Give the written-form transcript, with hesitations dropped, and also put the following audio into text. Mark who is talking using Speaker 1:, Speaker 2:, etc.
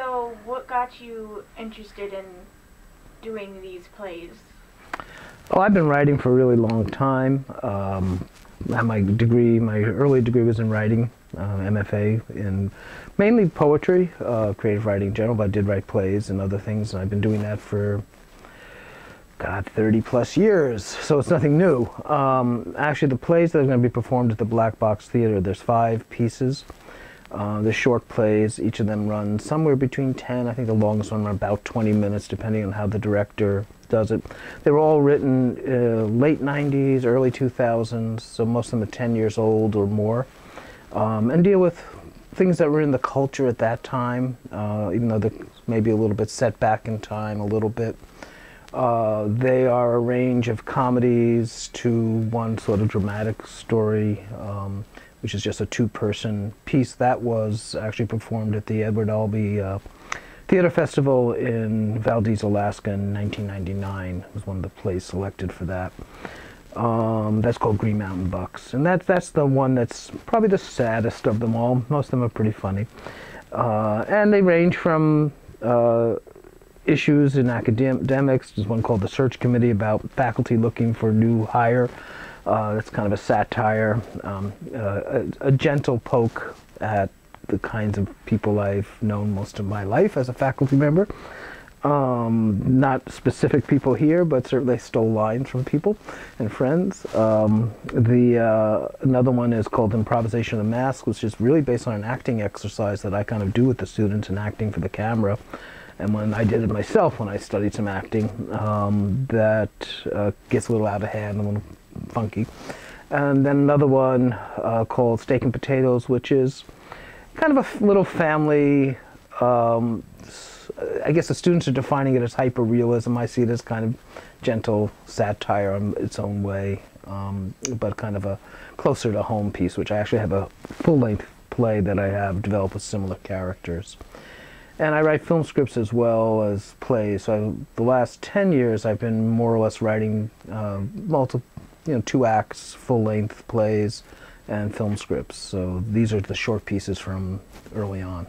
Speaker 1: So, what got you interested in doing these plays?
Speaker 2: Oh, I've been writing for a really long time. My degree, my early degree was in writing, MFA in mainly poetry, creative writing in general, but I did write plays and other things, and I've been doing that for, God, 30 plus years, so it's nothing new. Actually, the plays that are going to be performed at the Black Box Theater, there's 5 pieces. They're short plays. Each of them run somewhere between 10, I think the longest one ran about 20 minutes, depending on how the director does it. They were all written late 90s, early 2000s, so most of them are 10 years old or more, and deal with things that were in the culture at that time, even though they're maybe a little bit set back in time a little bit. They are a range of comedies to one sort of dramatic story, which is just a 2-person piece that was actually performed at the Edward Albee Theater Festival in Valdez, Alaska in 1999. It was one of the plays selected for that. That's called Green Mountain Bucks, and that's the one that's probably the saddest of them all. Most of them are pretty funny, and they range from issues in academics. There's one called The Search Committee about faculty looking for new hire. That's kind of a satire, a gentle poke at the kinds of people I've known most of my life as a faculty member. Not specific people here, but certainly stole lines from people and friends. Another one is called Improvisation of the Mask, which is really based on an acting exercise that I kind of do with the students in acting for the camera. And when I did it myself, when I studied some acting, that gets a little out of hand, a little funky. And then another one called Steak and Potatoes, which is kind of a little family, I guess the students are defining it as hyper-realism. I see it as kind of gentle satire in its own way, but kind of a closer to home piece, which I actually have a full-length play that I have developed with similar characters. And I write film scripts as well as plays. So the last 10 years I've been more or less writing 2 acts, full-length plays, and film scripts. So these are the short pieces from early on.